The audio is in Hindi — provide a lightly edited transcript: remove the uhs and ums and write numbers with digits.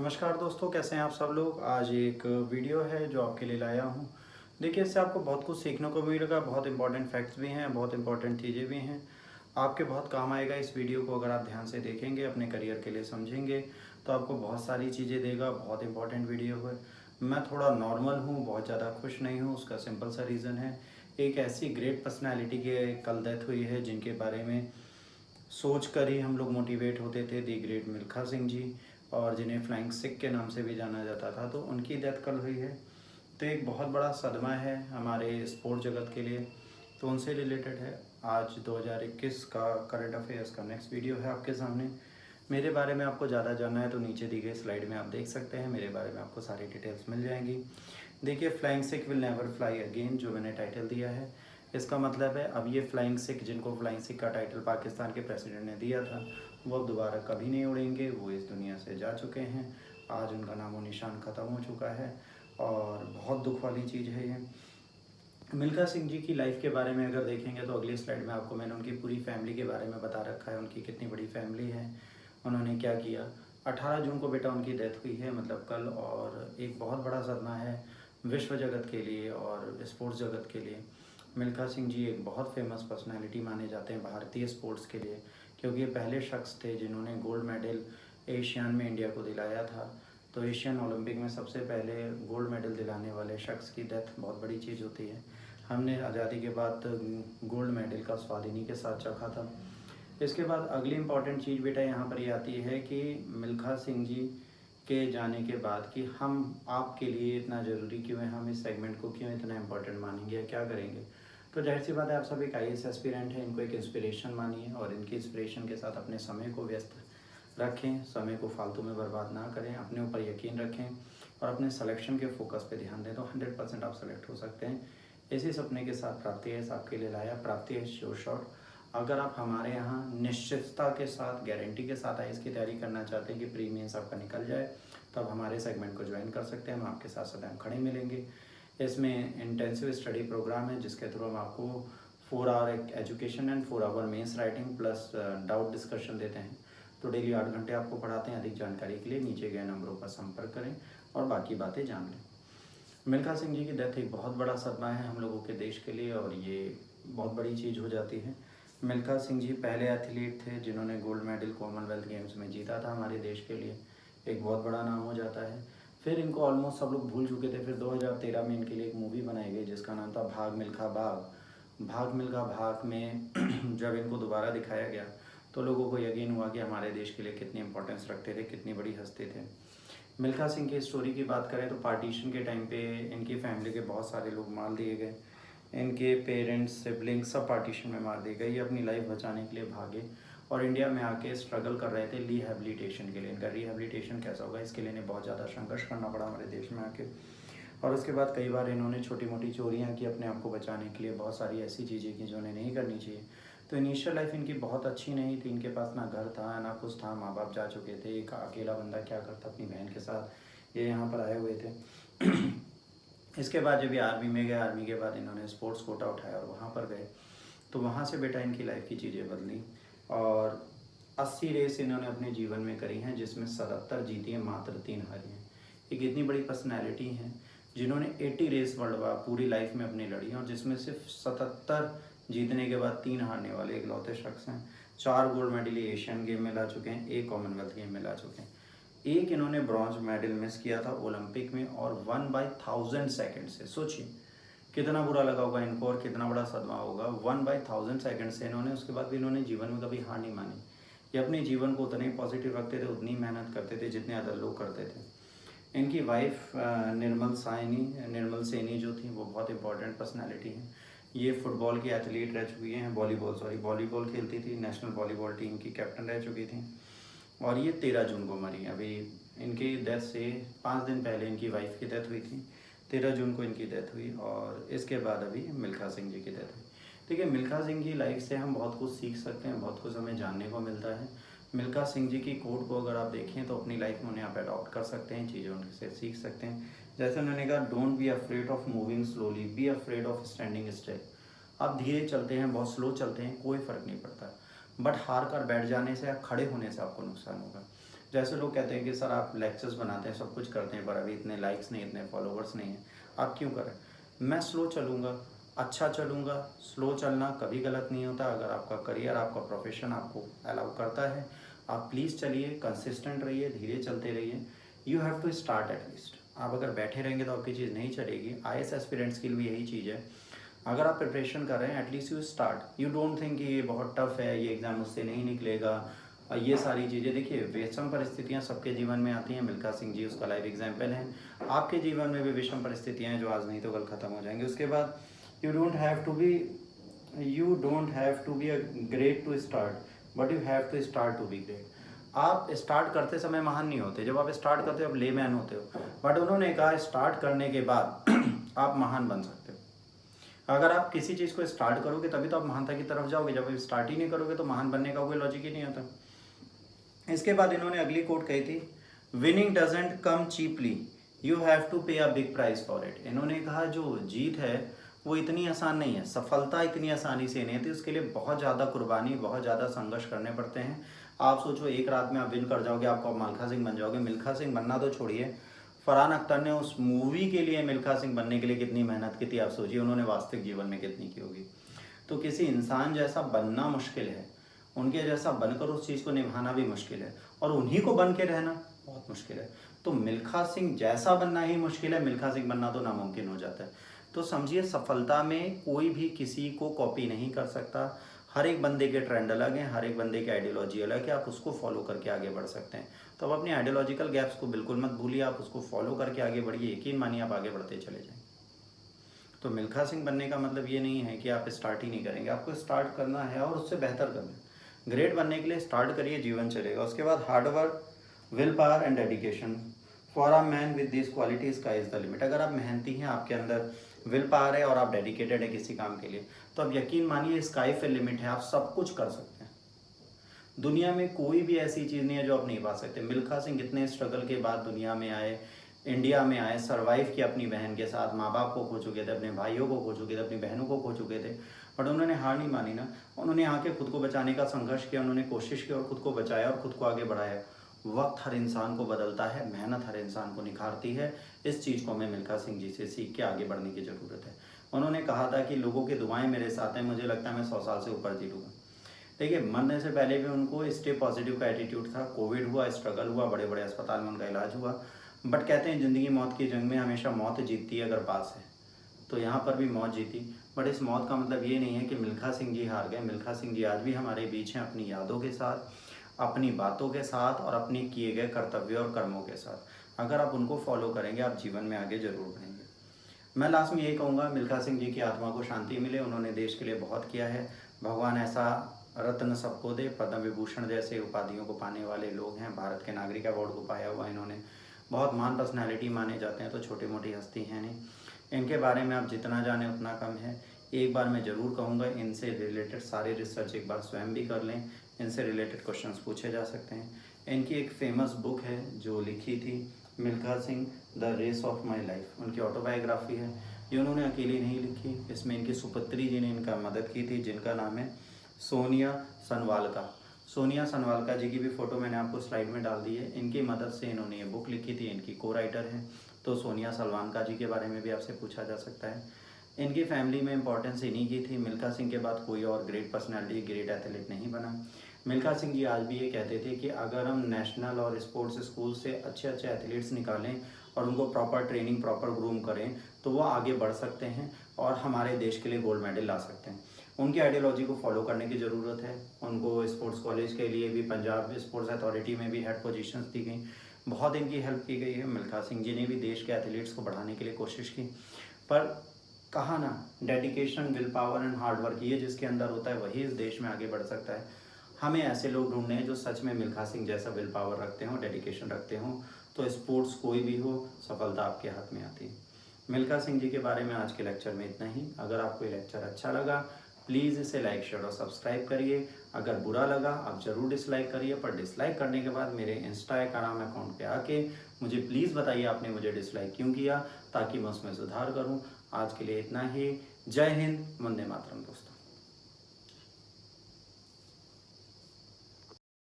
नमस्कार दोस्तों, कैसे हैं आप सब लोग। आज एक वीडियो है जो आपके लिए लाया हूँ। देखिए, इससे आपको बहुत कुछ सीखने को मिलेगा। बहुत इंपॉर्टेंट फैक्ट्स भी हैं, बहुत इंपॉर्टेंट चीज़ें भी हैं। आपके बहुत काम आएगा इस वीडियो को अगर आप ध्यान से देखेंगे, अपने करियर के लिए समझेंगे तो आपको बहुत सारी चीज़ें देगा। बहुत इंपॉर्टेंट वीडियो है। मैं थोड़ा नॉर्मल हूँ, बहुत ज़्यादा खुश नहीं हूँ। उसका सिंपल सा रीज़न है, एक ऐसी ग्रेट पर्सनैलिटी के कल डेथ हुई है जिनके बारे में सोच कर ही हम लोग मोटिवेट होते थे। दी ग्रेट मिल्खा सिंह जी, और जिन्हें फ्लाइंग सिख के नाम से भी जाना जाता था, तो उनकी डेथ कल हुई है। तो एक बहुत बड़ा सदमा है हमारे स्पोर्ट जगत के लिए। तो उनसे रिलेटेड है आज 2021 का करंट अफेयर्स का नेक्स्ट वीडियो है आपके सामने। मेरे बारे में आपको ज़्यादा जानना है तो नीचे दी गई स्लाइड में आप देख सकते हैं, मेरे बारे में आपको सारी डिटेल्स मिल जाएंगी। देखिए, flying Sikh will never fly again जो मैंने टाइटल दिया है, इसका मतलब है अब ये फ्लाइंग सिख, जिनको फ्लाइंग सिख का टाइटल पाकिस्तान के प्रेसिडेंट ने दिया था, वो अब दोबारा कभी नहीं उड़ेंगे। वो इस दुनिया से जा चुके हैं। आज उनका नामो निशान ख़त्म हो चुका है और बहुत दुख वाली चीज़ है ये। मिल्खा सिंह जी की लाइफ के बारे में अगर देखेंगे तो अगली स्लाइड में आपको मैंने उनकी पूरी फैमिली के बारे में बता रखा है, उनकी कितनी बड़ी फैमिली है, उन्होंने क्या किया। 18 जून को बेटा उनकी डेथ हुई है, मतलब कल। और एक बहुत बड़ा सदमा है विश्व जगत के लिए और स्पोर्ट्स जगत के लिए। मिल्खा सिंह जी एक बहुत फेमस पर्सनालिटी माने जाते हैं भारतीय स्पोर्ट्स के लिए, क्योंकि ये पहले शख्स थे जिन्होंने गोल्ड मेडल एशियान में इंडिया को दिलाया था। तो एशियन ओलंपिक में सबसे पहले गोल्ड मेडल दिलाने वाले शख्स की डेथ बहुत बड़ी चीज़ होती है। हमने आज़ादी के बाद गोल्ड मेडल का स्वाद इन्हीं के साथ चखा था। इसके बाद अगली इम्पॉर्टेंट चीज़ बेटा यहाँ पर ये आती है कि मिल्खा सिंह जी के जाने के बाद कि हम आपके लिए इतना ज़रूरी क्यों है, हम इस सेगमेंट को क्यों इतना इम्पोर्टेंट मानेंगे या क्या करेंगे। तो जाहिर सी बात है, आप सब एक IAS एस्पिरेंट हैं, इनको एक इंस्पिरेशन मानिए और इनकी इंस्पिरेशन के साथ अपने समय को व्यस्त रखें, समय को फालतू में बर्बाद ना करें, अपने ऊपर यकीन रखें और अपने सिलेक्शन के फोकस पे ध्यान दें तो 100% आप सेलेक्ट हो सकते हैं। इसी सपने के साथ प्राप्ति है आपके लिए लाया। प्राप्ति है श्योर शॉट। अगर आप हमारे यहाँ निश्चितता के साथ, गारंटी के साथ IAS की तैयारी करना चाहते हैं कि प्री मेंस आपका निकल जाए, तो आप हमारे सेगमेंट को ज्वाइन कर सकते हैं। हम आपके साथ सदैव खड़े मिलेंगे। इसमें इंटेंसिव स्टडी प्रोग्राम है जिसके थ्रू हम आपको 4 hour education and 4 hour mains writing plus doubt discussion देते हैं। तो डेली 8 घंटे आपको पढ़ाते हैं। अधिक जानकारी के लिए नीचे गए नंबरों पर संपर्क करें और बाकी बातें जान लें। मिल्खा सिंह जी की डेथ एक बहुत बड़ा सदमा है हम लोगों के देश के लिए और ये बहुत बड़ी चीज़ हो जाती है। मिल्खा सिंह जी पहले एथलीट थे जिन्होंने गोल्ड मेडल कॉमनवेल्थ गेम्स में जीता था हमारे देश के लिए। एक बहुत बड़ा नाम हो जाता है। फिर इनको ऑलमोस्ट सब लोग भूल चुके थे। फिर 2013 में इनके लिए एक मूवी बनाई गई जिसका नाम था भाग मिल्खा भाग। भाग मिल्खा भाग में जब इनको दोबारा दिखाया गया तो लोगों को यकीन हुआ कि हमारे देश के लिए कितनी इंपॉर्टेंस रखते थे, कितनी बड़ी हस्ती थे। मिल्खा सिंह की स्टोरी की बात करें तो पार्टीशन के टाइम पे इनकी फैमिली के बहुत सारे लोग मार दिए गए। इनके पेरेंट्स, सिबलिंग्स सब पार्टीशन में मार दिए गए। ये अपनी लाइफ बचाने के लिए भागे और इंडिया में आके स्ट्रगल कर रहे थे रिहैबिलिटेशन के लिए। इनका रिहैबिलिटेशन कैसा होगा इसके लिए इन्हें बहुत ज़्यादा संघर्ष करना पड़ा हमारे देश में आके। और उसके बाद कई बार इन्होंने छोटी मोटी चोरियाँ की अपने आप को बचाने के लिए, बहुत सारी ऐसी चीज़ें की जो इन्हें नहीं करनी चाहिए। तो इनिशियल लाइफ इनकी बहुत अच्छी नहीं थी। इनके पास ना घर था ना कुछ था, माँ बाप जा चुके थे। एक अकेला बंदा क्या करता अपनी बहन के साथ। ये यहाँ पर आए हुए थे। इसके बाद जब ये आर्मी में गए, आर्मी के बाद इन्होंने स्पोर्ट्स कोटा उठाया और वहाँ पर गए। तो वहाँ से बेटा इनकी लाइफ की चीज़ें बदली और 80 रेस इन्होंने अपने जीवन में करी हैं जिसमें 77 जीती हैं, मात्र 3 हारी हैं। एक इतनी बड़ी पर्सनैलिटी हैं जिन्होंने 80 रेस वर्ल्ड वार पूरी लाइफ में अपनी लड़ी हैं और जिसमें सिर्फ 77 जीतने के बाद 3 हारने वाले इकलौते शख्स हैं। 4 गोल्ड मेडल एशियन गेम में ला चुके हैं, 1 कॉमनवेल्थ गेम में ला चुके हैं। एक इन्होंने ब्रॉन्ज मेडल मिस किया था ओलंपिक में और 1/1000 सेकेंड से। सोचिए कितना बुरा लगा होगा इनको और कितना बड़ा सदमा होगा। 1/1000 सेकेंड से इन्होंने, उसके बाद भी इन्होंने जीवन में कभी हार नहीं मानी। ये अपने जीवन को उतने ही पॉजिटिव रखते थे, उतनी मेहनत करते थे जितने अदर लोग करते थे। इनकी वाइफ निर्मल सैनी जो थी वो बहुत इंपॉर्टेंट पर्सनैलिटी है। ये फुटबॉल की एथलीट रह चुकी हैं, वॉलीबॉल खेलती थी, नेशनल वॉलीबॉल टीम की कैप्टन रह चुकी थी और ये 13 जून को मरी। अभी इनकी डेथ से 5 दिन पहले इनकी वाइफ की डेथ हुई थी। 13 जून को इनकी डेथ हुई और इसके बाद अभी मिल्खा सिंह जी की डेथ हुई। देखिए, मिल्खा सिंह की लाइफ से हम बहुत कुछ सीख सकते हैं, बहुत कुछ हमें जानने को मिलता है। मिल्खा सिंह जी की कोट को अगर आप देखें तो अपनी लाइफ में उन्हें आप अडॉप्ट कर सकते हैं, चीज़ें उनसे सीख सकते हैं। जैसे उन्होंने कहा, don't be afraid of moving slowly, be afraid of standing still. आप धीरे चलते हैं, बहुत स्लो चलते हैं, कोई फ़र्क नहीं पड़ता, बट हार कर बैठ जाने से या खड़े होने से आपको नुकसान होगा। जैसे लोग कहते हैं कि सर आप लेक्चर्स बनाते हैं, सब कुछ करते हैं, पर अभी इतने लाइक्स नहीं, इतने फॉलोवर्स नहीं हैं, आप क्यों करें? मैं स्लो चलूँगा, अच्छा चलूँगा। स्लो चलना कभी गलत नहीं होता। अगर आपका करियर, आपका प्रोफेशन आपको अलाउ करता है, आप प्लीज़ चलिए, कंसिस्टेंट रहिए, धीरे चलते रहिए। You have to start at least. आप अगर बैठे रहेंगे तो आपकी चीज़ नहीं चलेगी। IAS एस्पिरेंट्स के लिए भी यही चीज़ है। अगर आप प्रिपरेशन कर रहे हैं, at least you start. You don't think कि ये बहुत टफ है, ये एग्ज़ाम मुझसे नहीं निकलेगा, और ये सारी चीज़ें। देखिए, विषम परिस्थितियाँ सबके जीवन में आती हैं। मिल्खा सिंह जी उसका लाइव एग्जाम्पल हैं। आपके जीवन में भी विषम परिस्थितियाँ हैं जो आज नहीं तो कल ख़त्म हो जाएंगी। उसके बाद you don't have to be a great to start, but you have to start to be great. आप स्टार्ट करते समय महान नहीं होते। जब आप स्टार्ट करते हो आप लेमैन होते हो, बट उन्होंने कहा स्टार्ट करने के बाद आप महान बन सकते हो। अगर आप किसी चीज़ को स्टार्ट करोगे तभी तो आप महानता की तरफ जाओगे। जब आप स्टार्ट ही नहीं करोगे तो महान बनने का कोई लॉजिक ही नहीं आता। इसके बाद इन्होंने अगली कोट कही थी, winning doesn't come cheaply, you have to pay a big price for it. इन्होंने कहा जो जीत है वो इतनी आसान नहीं है, सफलता इतनी आसानी से नहीं आती, उसके लिए बहुत ज़्यादा कुर्बानी, बहुत ज़्यादा संघर्ष करने पड़ते हैं। आप सोचो एक रात में आप विन कर जाओगे, आपको मिल्खा सिंह बन जाओगे। मिल्खा सिंह बनना तो छोड़िए, फरहान अख्तर ने उस मूवी के लिए मिल्खा सिंह बनने के लिए कितनी मेहनत की थी, आप सोचिए उन्होंने वास्तविक जीवन में कितनी की होगी। तो किसी इंसान जैसा बनना मुश्किल है, उनके जैसा बनकर उस चीज़ को निभाना भी मुश्किल है, और उन्हीं को बन के रहना बहुत मुश्किल है। तो मिल्खा सिंह जैसा बनना ही मुश्किल है, मिल्खा सिंह बनना तो नामुमकिन हो जाता है। तो समझिए, सफलता में कोई भी किसी को कॉपी नहीं कर सकता। हर एक बंदे के ट्रेंड अलग हैं, हर एक बंदे की आइडियोलॉजी अलग है, आप उसको फॉलो करके आगे बढ़ सकते हैं। तो अब अपनी आइडियोलॉजिकल गैप्स को बिल्कुल मत भूलिए, आप उसको फॉलो करके आगे बढ़िए, यकीन मानिए आप आगे बढ़ते चले जाएंगे। तो मिल्खा सिंह बनने का मतलब ये नहीं है कि आप स्टार्ट ही नहीं करेंगे, आपको स्टार्ट करना है और उससे बेहतर करना है। ग्रेट बनने के लिए स्टार्ट करिए, जीवन चलेगा। उसके बाद hard work, will power and dedication, for a man with this quality sky is the limit. अगर आप मेहनती हैं, आपके अंदर विल पावर है और आप डेडिकेटेड है किसी काम के लिए, तो अब यकीन मानिए स्काई पे लिमिट है, आप सब कुछ कर सकते हैं। दुनिया में कोई भी ऐसी चीज़ नहीं है जो आप नहीं पा सकते। मिल्खा सिंह इतने स्ट्रगल के बाद दुनिया में आए, इंडिया में आए, सर्वाइव किया अपनी बहन के साथ। माँ बाप को खो चुके थे, अपने भाइयों को खो चुके थे, अपनी बहनों को खो चुके थे, बट उन्होंने हार नहीं मानी ना। उन्होंने आके खुद को बचाने का संघर्ष किया, उन्होंने कोशिश की और खुद को बचाया और खुद को आगे बढ़ाया। वक्त हर इंसान को बदलता है, मेहनत हर इंसान को निखारती है। इस चीज़ को हमें मिल्खा सिंह जी से सीख के आगे बढ़ने की ज़रूरत है। उन्होंने कहा था कि लोगों की दुआएं मेरे साथ हैं, मुझे लगता है मैं 100 साल से ऊपर जी लूँगा। देखिए, मरने से पहले भी उनको स्टे पॉजिटिव का एटीट्यूड था। कोविड हुआ, स्ट्रगल हुआ, बड़े बड़े अस्पताल में उनका इलाज हुआ, बट कहते हैं ज़िंदगी मौत की जंग में हमेशा मौत जीतती है अगर पास है। तो यहाँ पर भी मौत जीती, बट इस मौत का मतलब ये नहीं है कि मिल्खा सिंह जी हार गए। मिल्खा सिंह जी आज भी हमारे बीच हैं, अपनी यादों के साथ, अपनी बातों के साथ और अपने किए गए कर्तव्य और कर्मों के साथ। अगर आप उनको फॉलो करेंगे, आप जीवन में आगे जरूर बढ़ेंगे। मैं लास्ट में यही कहूँगा, मिल्खा सिंह जी की आत्मा को शांति मिले। उन्होंने देश के लिए बहुत किया है। भगवान ऐसा रत्न सबको दे। पद्म विभूषण जैसे उपाधियों को पाने वाले लोग हैं, भारत के नागरिक अवार्ड को पाया हुआ इन्होंने, बहुत महान पर्सनैलिटी माने जाते हैं, तो छोटी मोटी हस्ती हैं नहीं। इनके बारे में आप जितना जानें उतना कम है। एक बार मैं ज़रूर कहूँगा, इनसे रिलेटेड सारे रिसर्च एक बार स्वयं भी कर लें, इनसे रिलेटेड क्वेश्चंस पूछे जा सकते हैं। इनकी एक फेमस बुक है जो लिखी थी Milkha Singh, the race of my life, उनकी ऑटोबायोग्राफी है। ये उन्होंने अकेली नहीं लिखी, इसमें इनकी सुपुत्री जी ने इनका मदद की थी, जिनका नाम है सोनिया सनवालका। सोनिया सनवालका जी की भी फ़ोटो मैंने आपको स्लाइड में डाल दी है। इनकी मदद से इन्होंने ये बुक लिखी थी, इनकी को राइटर हैं। तो सोनिया सलवानका जी के बारे में भी आपसे पूछा जा सकता है। इनकी फैमिली में इंपॉर्टेंस इन्हीं की थी। मिल्खा सिंह के बाद कोई और ग्रेट पर्सनैलिटी, ग्रेट एथलीट नहीं बना। मिल्खा सिंह जी आज भी ये कहते थे कि अगर हम नेशनल और स्पोर्ट्स स्कूल से अच्छे अच्छे एथलीट्स निकालें और उनको प्रॉपर ट्रेनिंग, प्रॉपर ग्रूम करें, तो वो आगे बढ़ सकते हैं और हमारे देश के लिए गोल्ड मेडल ला सकते हैं। उनकी आइडियोलॉजी को फॉलो करने की ज़रूरत है। उनको स्पोर्ट्स कॉलेज के लिए भी पंजाब स्पोर्ट्स अथॉरिटी में भी हेड पोजीशंस दी गई, बहुत इनकी हेल्प की गई है। मिल्खा सिंह जी ने भी देश के एथलीट्स को बढ़ाने के लिए कोशिश की, पर कहा ना, dedication, will power and hard work, ये जिसके अंदर होता है वही इस देश में आगे बढ़ सकता है। हमें ऐसे लोग ढूंढने हैं जो सच में मिल्खा सिंह जैसा विल पावर रखते हों, डेडिकेशन रखते हों, तो स्पोर्ट्स कोई भी हो, सफलता आपके हाथ में आती है। मिल्खा सिंह जी के बारे में आज के लेक्चर में इतना ही। अगर आपको ये लेक्चर अच्छा लगा, प्लीज़ इसे लाइक, शेयर और सब्सक्राइब करिए। अगर बुरा लगा आप ज़रूर डिसलाइक करिए, पर डिसलाइक करने के बाद मेरे इंस्टाग्राम अकाउंट पे आके मुझे प्लीज़ बताइए आपने मुझे डिसलाइक क्यों किया, ताकि मैं उसमें सुधार करूँ। आज के लिए इतना ही। जय हिंद, वंदे मातरम दोस्तों।